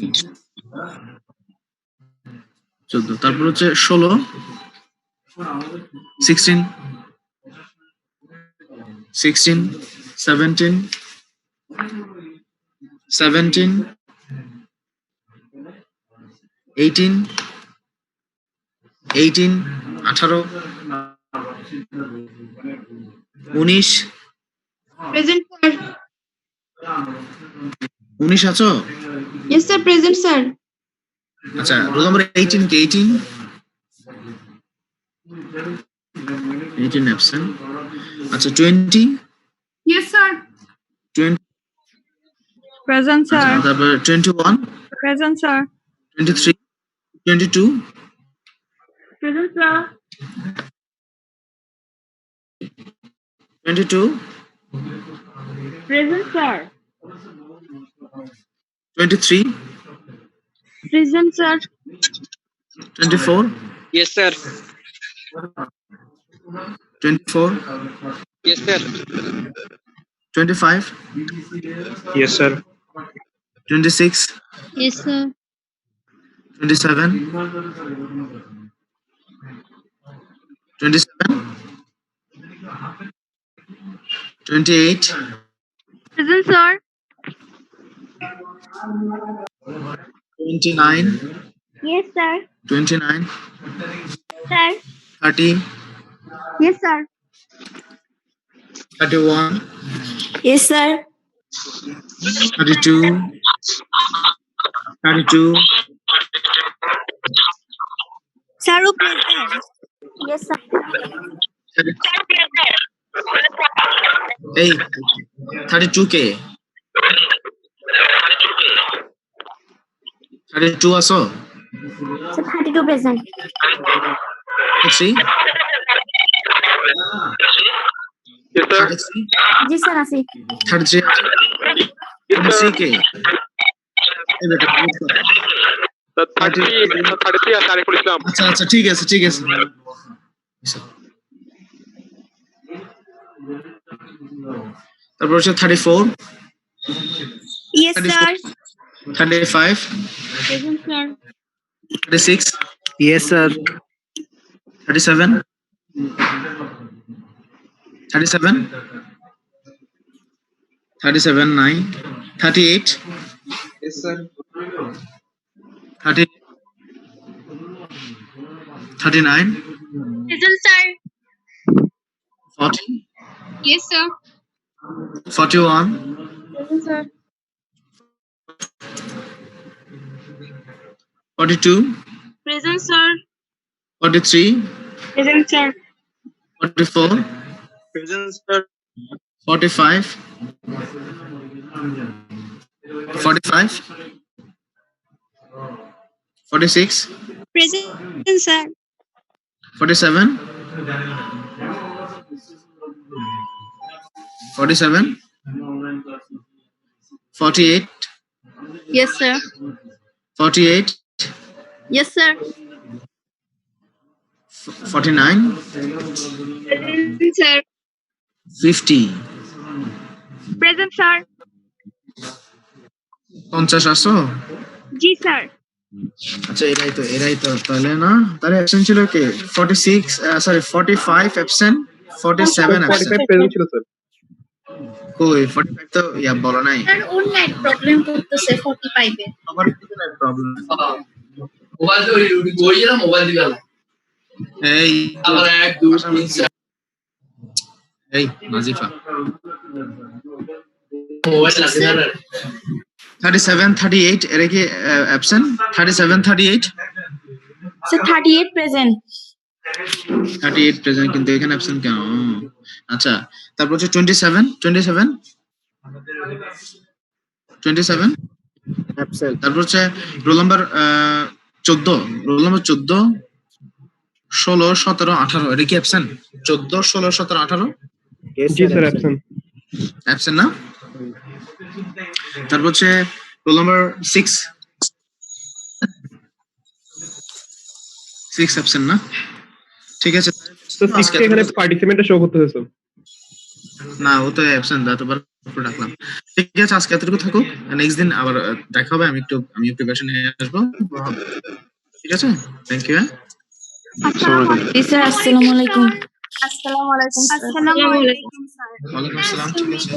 14, তারপর হচ্ছে 16, 16, 17, 18, 18, 18, 18, 19, প্রেজেন্ট স্যার 19 আছো? ইয়েস স্যার প্রেজেন্ট স্যার আচ্ছা, রোল নাম্বার 18 কে 18 অ্যাবসেন্ট। আচ্ছা 20, ইয়েস স্যার 20, প্রেজেন্ট স্যার। তারপর 21, present sir. 23, 22, present sir 22, present sir 23, present sir. 24, Yes, sir. 24, Yes, sir. 25, Yes, sir. 26, yes sir 27, 27, 28, present sir. 29, yes sir 29, sir 30, yes sir 31, yes sir 32, 32, স্যারও present. Yes, sir. এই 32 কে 32 আছো Sir, 32 present. 33 Yes, sir. 33 Yes, sir, Asif. 33 আছে 33 কে এই বেটা Sir, 33 আর Ariful Islam. আচ্ছা আচ্ছা ঠিক আছে তারপর হচ্ছে 34 yes sir. 35 present sir. 36 Yes, sir. 37 37 37 9 38 Yes, sir. 30 39 present sir. 40 yes sir. 41 present sir. 42 present sir. 43 present sir. 44 Present, sir. 45 45 46 present sir. 47 47 48 Yes, sir. 48 Yes, sir. 49 present sir. 50 present sir. 50 আসো জি sir. আচ্ছা এরাই তো তাহলে না তাহলে absent ছিল কে 46 sorry 45 absent 47 absent 45 present ছিল, sir. কই 45 তো ইয়া বলা নাই Sir, own net problem করতেছে 45 এ। আবার প্রবলেম মোবাইল তো ওই না মোবাইল দিবে না এই আবার 1 2 3 4 এই নাজিফা মোবাইল লাগে না 37 38 এর কি অ্যাবসেন্ট 37 38 Sir, 38 present. 38 প্রেজেন্ট কিন্তু এখানে অ্যাবসেন্ট কেন আচ্ছা তারপর হচ্ছে 27 27 27 অ্যাবসেন্ট তারপর হচ্ছে রোল নাম্বার 14 রোল নাম্বার 14 16 17 18 এটা কি অ্যাবসেন্ট 14 16 17 18 জি, sir, absent. অ্যাবসেন্ট না তারপর হচ্ছে রোল নাম্বার 6 অ্যাবসেন্ট না ঠিক আছে তো 6 এখানে পার্টিসিপেন্টটা শো করতেছে, sir. না ও তো অ্যাবসেন্ট দা তো বার রাখলাম ঠিক আছে আজকে এতটুকু থাকুক নেক্সট দিন আবার দেখা হবে আমি প্রিপারেশন নিয়ে আসবো ঠিক আছে thank you Yes, sir. Assalamu alaikum. আসসালামু আলাইকুম স্যার। আসসালামু আলাইকুম স্যার। ওয়ালাইকুম আসসালাম ঠিক আছে